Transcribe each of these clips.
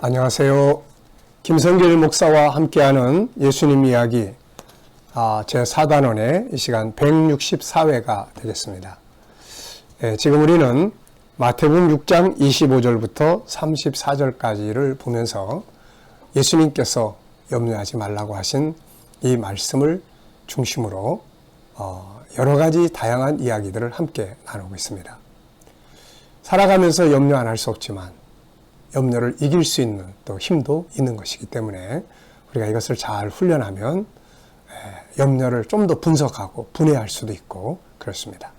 안녕하세요. 김성길 목사와 함께하는 예수님 이야기 제4단원의 이 시간 164회가 되겠습니다. 지금 우리는 마태복음 6장 25절부터 34절까지를 보면서 예수님께서 염려하지 말라고 하신 이 말씀을 중심으로 여러 가지 다양한 이야기들을 함께 나누고 있습니다. 살아가면서 염려 안 할 수 없지만 염려를 이길 수 있는 또 힘도 있는 것이기 때문에 우리가 이것을 잘 훈련하면 염려를 좀 더 분석하고 분해할 수도 있고 그렇습니다.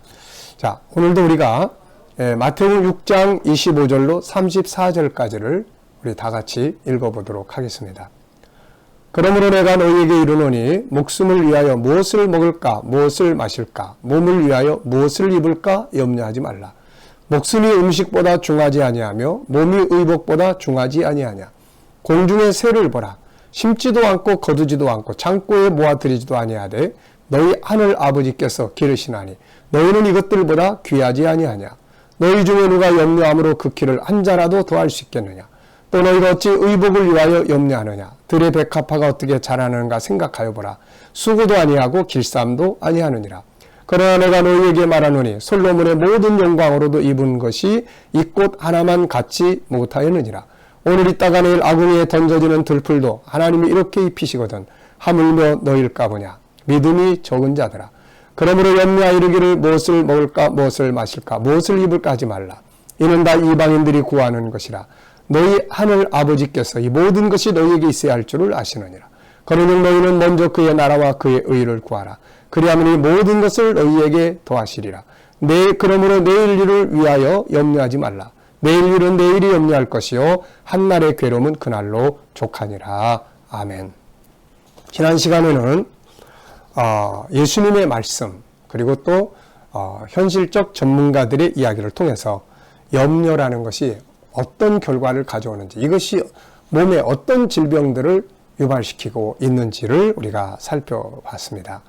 자, 오늘도 우리가 마태복음 6장 25절로 34절까지를 우리 다 같이 읽어보도록 하겠습니다. 그러므로 내가 너희에게 이르노니 목숨을 위하여 무엇을 먹을까 무엇을 마실까 몸을 위하여 무엇을 입을까 염려하지 말라. 목숨이 음식보다 중하지 아니하며 몸이 의복보다 중하지 아니하냐. 공중의 새를 보라. 심지도 않고 거두지도 않고 창고에 모아들이지도 아니하되 너희 하늘 아버지께서 기르시나니 너희는 이것들보다 귀하지 아니하냐. 너희 중에 누가 염려함으로 그 키를 한 자라도 더할 수 있겠느냐. 또 너희가 어찌 의복을 위하여 염려하느냐. 들의 백합화가 어떻게 자라는가 생각하여 보라. 수고도 아니하고 길쌈도 아니하느니라. 그러나 내가 너희에게 말하노니 솔로몬의 모든 영광으로도 입은 것이 이 꽃 하나만 갖지 못하였느니라. 오늘 있다가 내일 아궁이에 던져지는 들풀도 하나님이 이렇게 입히시거든 하물며 너희일까 보냐. 믿음이 적은 자들아. 그러므로 염려하여 이르기를 무엇을 먹을까 무엇을 마실까 무엇을 입을까 하지 말라. 이는 다 이방인들이 구하는 것이라. 너희 하늘 아버지께서 이 모든 것이 너희에게 있어야 할 줄을 아시느니라. 그러니 너희는 먼저 그의 나라와 그의 의를 구하라. 그리하면 이 모든 것을 너희에게 더하시리라. 그러므로 내일 일을 위하여 염려하지 말라. 내일 일은 내일이 염려할 것이요 한날의 괴로움은 그날로 족하니라. 아멘. 지난 시간에는 예수님의 말씀 그리고 또 현실적 전문가들의 이야기를 통해서 염려라는 것이 어떤 결과를 가져오는지 이것이 몸에 어떤 질병들을 유발시키고 있는지를 우리가 살펴봤습니다.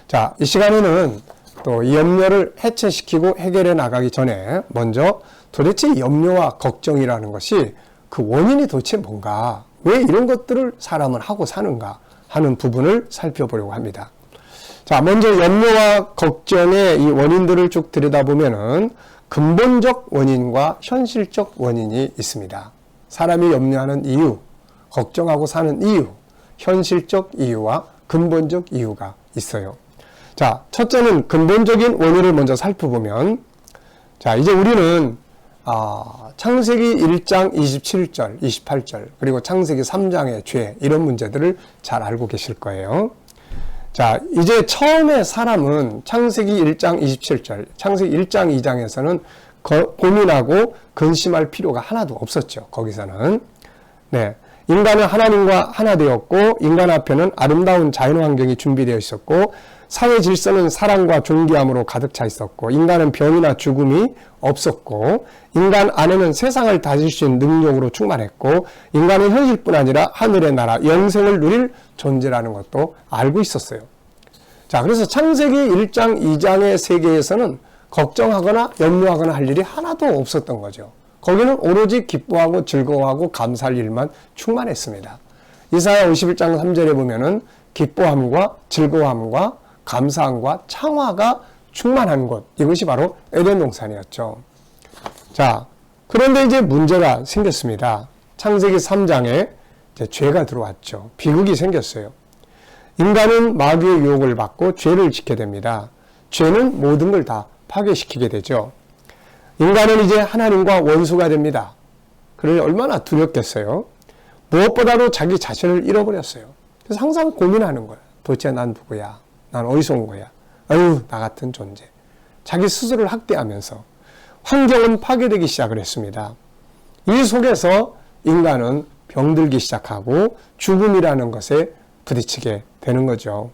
자, 이 시간에는 또 이 염려를 해체시키고 해결해 나가기 전에 먼저 도대체 염려와 걱정이라는 것이 그 원인이 도대체 뭔가, 왜 이런 것들을 사람은 하고 사는가 하는 부분을 살펴보려고 합니다. 자, 먼저 염려와 걱정의 이 원인들을 쭉 들여다보면은 근본적 원인과 현실적 원인이 있습니다. 사람이 염려하는 이유, 걱정하고 사는 이유, 현실적 이유와 근본적 이유가 있어요. 자, 첫째는 근본적인 원인을 먼저 살펴보면, 자, 이제 우리는 창세기 1장 27절, 28절, 그리고 창세기 3장의 죄, 이런 문제들을 잘 알고 계실 거예요. 자, 이제 처음에 사람은 창세기 1장 27절, 창세기 1장 2장에서는 고민하고 근심할 필요가 하나도 없었죠. 거기서는. 네. 인간은 하나님과 하나 되었고, 인간 앞에는 아름다운 자연 환경이 준비되어 있었고, 사회 질서는 사랑과 존귀함으로 가득 차 있었고, 인간은 병이나 죽음이 없었고, 인간 안에는 세상을 다질 수 있는 능력으로 충만했고, 인간은 현실뿐 아니라 하늘의 나라, 영생을 누릴 존재라는 것도 알고 있었어요. 자, 그래서 창세기 1장, 2장의 세계에서는 걱정하거나 염려하거나 할 일이 하나도 없었던 거죠. 거기는 오로지 기뻐하고 즐거워하고 감사할 일만 충만했습니다. 이사야 51장 3절에 보면은 기뻐함과 즐거움과 감사함과 창화가 충만한 곳, 이것이 바로 에덴 동산이었죠. 자, 그런데 이제 문제가 생겼습니다. 창세기 3장에 이제 죄가 들어왔죠. 비극이 생겼어요. 인간은 마귀의 유혹을 받고 죄를 짓게 됩니다. 죄는 모든 걸 다 파괴시키게 되죠. 인간은 이제 하나님과 원수가 됩니다. 그를 얼마나 두렵겠어요. 무엇보다도 자기 자신을 잃어버렸어요. 그래서 항상 고민하는 거예요. 도대체 난 누구야? 난 어디서 온 거야? 아유, 나 같은 존재. 자기 스스로를 학대하면서 환경은 파괴되기 시작을 했습니다. 이 속에서 인간은 병들기 시작하고 죽음이라는 것에 부딪히게 되는 거죠.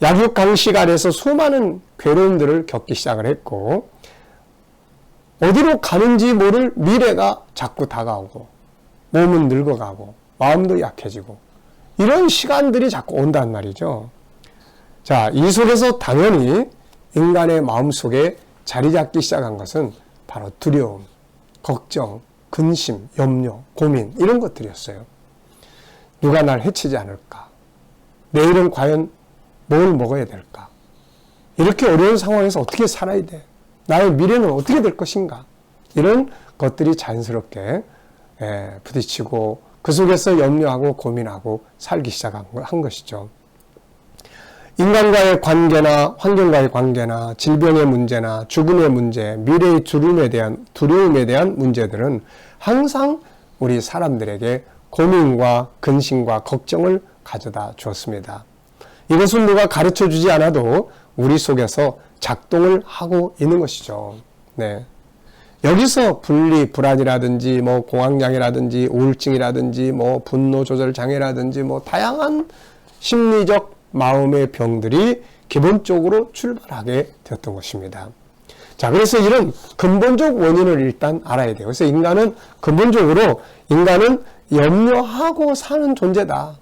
약육강식 아래서 수많은 괴로움들을 겪기 시작을 했고, 어디로 가는지 모를 미래가 자꾸 다가오고, 몸은 늙어가고, 마음도 약해지고, 이런 시간들이 자꾸 온단 말이죠. 자, 이 속에서 당연히 인간의 마음속에 자리 잡기 시작한 것은 바로 두려움, 걱정, 근심, 염려, 고민 이런 것들이었어요. 누가 날 해치지 않을까? 내일은 과연 뭘 먹어야 될까? 이렇게 어려운 상황에서 어떻게 살아야 돼? 나의 미래는 어떻게 될 것인가? 이런 것들이 자연스럽게 부딪히고 그 속에서 염려하고 고민하고 살기 시작한 것이죠. 인간과의 관계나 환경과의 관계나 질병의 문제나 죽음의 문제, 미래의 두려움에 대한 문제들은 항상 우리 사람들에게 고민과 근심과 걱정을 가져다 주었습니다. 이것은 누가 가르쳐 주지 않아도 우리 속에서 작동을 하고 있는 것이죠. 네. 여기서 분리, 불안이라든지, 공황장애라든지, 우울증이라든지, 분노 조절 장애라든지, 다양한 심리적 마음의 병들이 기본적으로 출발하게 되었던 것입니다. 자, 그래서 이런 근본적 원인을 일단 알아야 돼요. 그래서 근본적으로 인간은 염려하고 사는 존재다.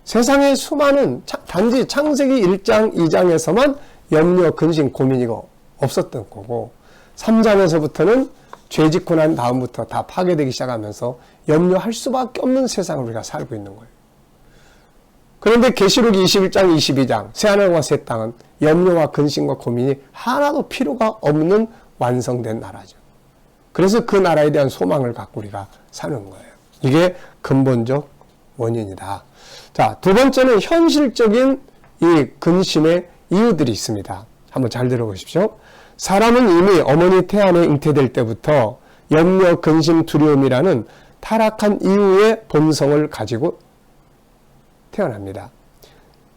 세상에 수많은, 단지 창세기 1장, 2장에서만 염려, 근심, 고민 이거 없었던 거고, 3장에서부터는 죄 짓고 난 다음부터 다 파괴되기 시작하면서 염려할 수밖에 없는 세상을 우리가 살고 있는 거예요. 그런데 계시록 21장, 22장 새하늘과 새 땅은 염려와 근심과 고민이 하나도 필요가 없는 완성된 나라죠. 그래서 그 나라에 대한 소망을 갖고 우리가 사는 거예요. 이게 근본적 원인이다. 자, 두 번째는 현실적인 이 근심의 이유들이 있습니다. 한번 잘 들어보십시오. 사람은 이미 어머니 태 안에 잉태될 때부터 염려, 근심, 두려움이라는 타락한 이유의 본성을 가지고 태어납니다.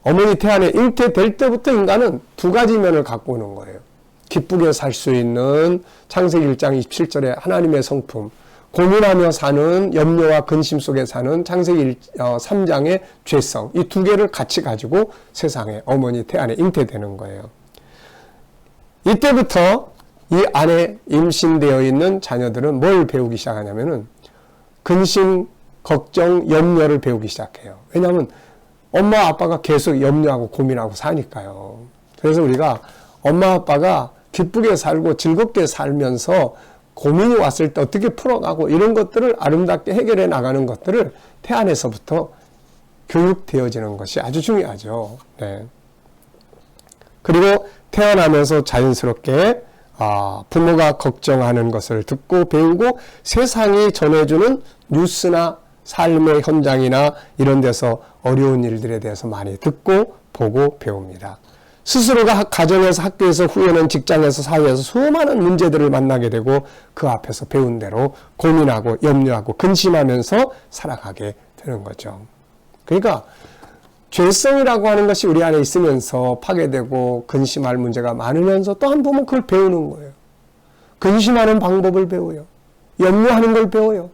어머니 태 안에 잉태될 때부터 인간은 두 가지 면을 갖고 오는 거예요. 기쁘게 살 수 있는 창세기 1장 27절의 하나님의 성품, 고민하며 사는 염려와 근심 속에 사는 창세기 3장의 죄성, 이 두 개를 같이 가지고 세상에 어머니 태 안에 잉태되는 거예요. 이때부터 이 안에 임신되어 있는 자녀들은 뭘 배우기 시작하냐면은 근심, 걱정, 염려를 배우기 시작해요. 왜냐하면 엄마 아빠가 계속 염려하고 고민하고 사니까요. 그래서 우리가 엄마 아빠가 기쁘게 살고 즐겁게 살면서 고민이 왔을 때 어떻게 풀어가고 이런 것들을 아름답게 해결해 나가는 것들을 태안에서부터 교육되어지는 것이 아주 중요하죠. 네. 그리고 태어나면서 자연스럽게 부모가 걱정하는 것을 듣고 배우고 세상이 전해주는 뉴스나 삶의 현장이나 이런 데서 어려운 일들에 대해서 많이 듣고 보고 배웁니다. 스스로가 가정에서 학교에서 후에는 직장에서 사회에서 수많은 문제들을 만나게 되고 그 앞에서 배운 대로 고민하고 염려하고 근심하면서 살아가게 되는 거죠. 그러니까 죄성이라고 하는 것이 우리 안에 있으면서 파괴되고 근심할 문제가 많으면서 또 한 번은 그걸 배우는 거예요. 근심하는 방법을 배워요. 염려하는 걸 배워요.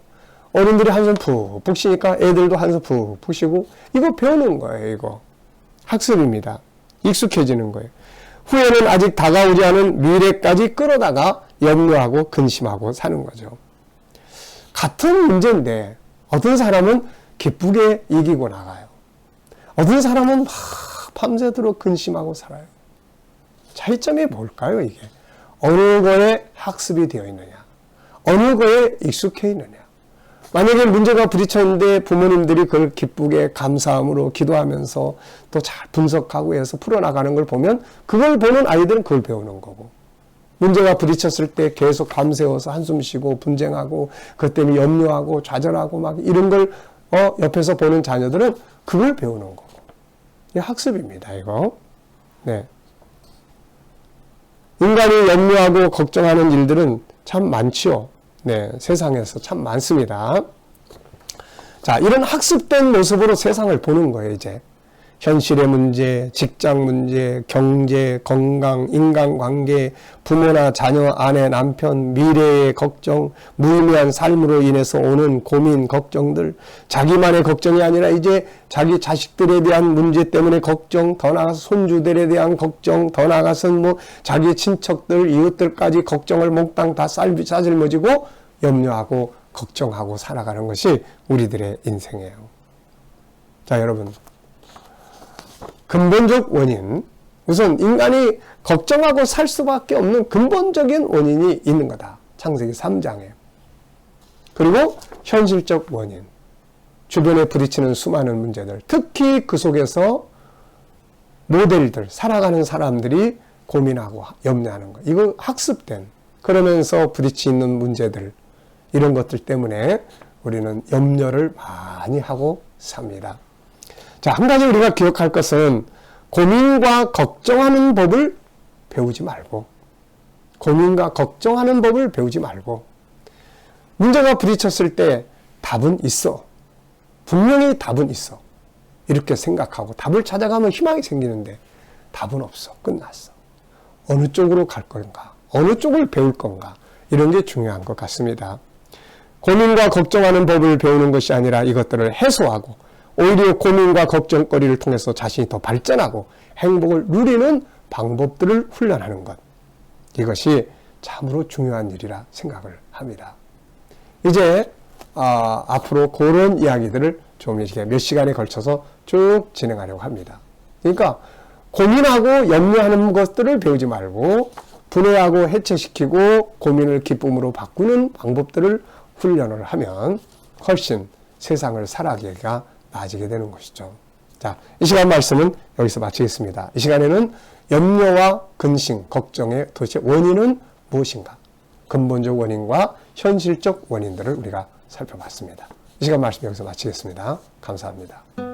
어른들이 한숨 푹푹 쉬니까 애들도 한숨 푹푹 쉬고 이거 배우는 거예요. 이거 학습입니다. 익숙해지는 거예요. 후에는 아직 다가오지 않은 미래까지 끌어다가 염려하고 근심하고 사는 거죠. 같은 문제인데 어떤 사람은 기쁘게 이기고 나가요. 어떤 사람은 막 밤새도록 근심하고 살아요. 차이점이 뭘까요, 이게? 어느 거에 학습이 되어 있느냐? 어느 거에 익숙해 있느냐? 만약에 문제가 부딪혔는데 부모님들이 그걸 기쁘게 감사함으로 기도하면서 또 잘 분석하고 해서 풀어나가는 걸 보면 그걸 보는 아이들은 그걸 배우는 거고, 문제가 부딪혔을 때 계속 밤새워서 한숨 쉬고 분쟁하고 그것 때문에 염려하고 좌절하고 막 이런 걸 옆에서 보는 자녀들은 그걸 배우는 거고. 이게 학습입니다, 이거. 네. 인간이 염려하고 걱정하는 일들은 참 많지요. 네, 세상에서 참 많습니다. 자, 이런 학습된 모습으로 세상을 보는 거예요, 이제. 현실의 문제, 직장 문제, 경제, 건강, 인간관계, 부모나 자녀, 아내, 남편, 미래의 걱정, 무의미한 삶으로 인해서 오는 고민, 걱정들, 자기만의 걱정이 아니라 이제 자기 자식들에 대한 문제 때문에 걱정, 더 나아가서 손주들에 대한 걱정, 더 나아가서는 자기 친척들, 이웃들까지 걱정을 몽땅 다 싸질머지고 염려하고 걱정하고 살아가는 것이 우리들의 인생이에요. 자, 여러분. 근본적 원인, 우선 인간이 걱정하고 살 수밖에 없는 근본적인 원인이 있는 거다. 창세기 3장에. 그리고 현실적 원인, 주변에 부딪히는 수많은 문제들, 특히 그 속에서 모델들, 살아가는 사람들이 고민하고 염려하는 것, 이거 학습된, 그러면서 부딪히는 문제들, 이런 것들 때문에 우리는 염려를 많이 하고 삽니다. 자, 한 가지 우리가 기억할 것은 고민과 걱정하는 법을 배우지 말고, 고민과 걱정하는 법을 배우지 말고, 문제가 부딪혔을 때 답은 있어. 분명히 답은 있어. 이렇게 생각하고 답을 찾아가면 희망이 생기는데 답은 없어. 끝났어. 어느 쪽으로 갈 건가? 어느 쪽을 배울 건가? 이런 게 중요한 것 같습니다. 고민과 걱정하는 법을 배우는 것이 아니라 이것들을 해소하고 오히려 고민과 걱정거리를 통해서 자신이 더 발전하고 행복을 누리는 방법들을 훈련하는 것. 이것이 참으로 중요한 일이라 생각을 합니다. 이제 앞으로 그런 이야기들을 좀 이렇게 몇 시간에 걸쳐서 쭉 진행하려고 합니다. 그러니까 고민하고 염려하는 것들을 배우지 말고 분해하고 해체시키고 고민을 기쁨으로 바꾸는 방법들을 훈련을 하면 훨씬 세상을 살아가기가 나아지게 되는 것이죠. 자, 이 시간 말씀은 여기서 마치겠습니다. 이 시간에는 염려와 근심, 걱정의 도대체 원인은 무엇인가? 근본적 원인과 현실적 원인들을 우리가 살펴봤습니다. 이 시간 말씀 여기서 마치겠습니다. 감사합니다.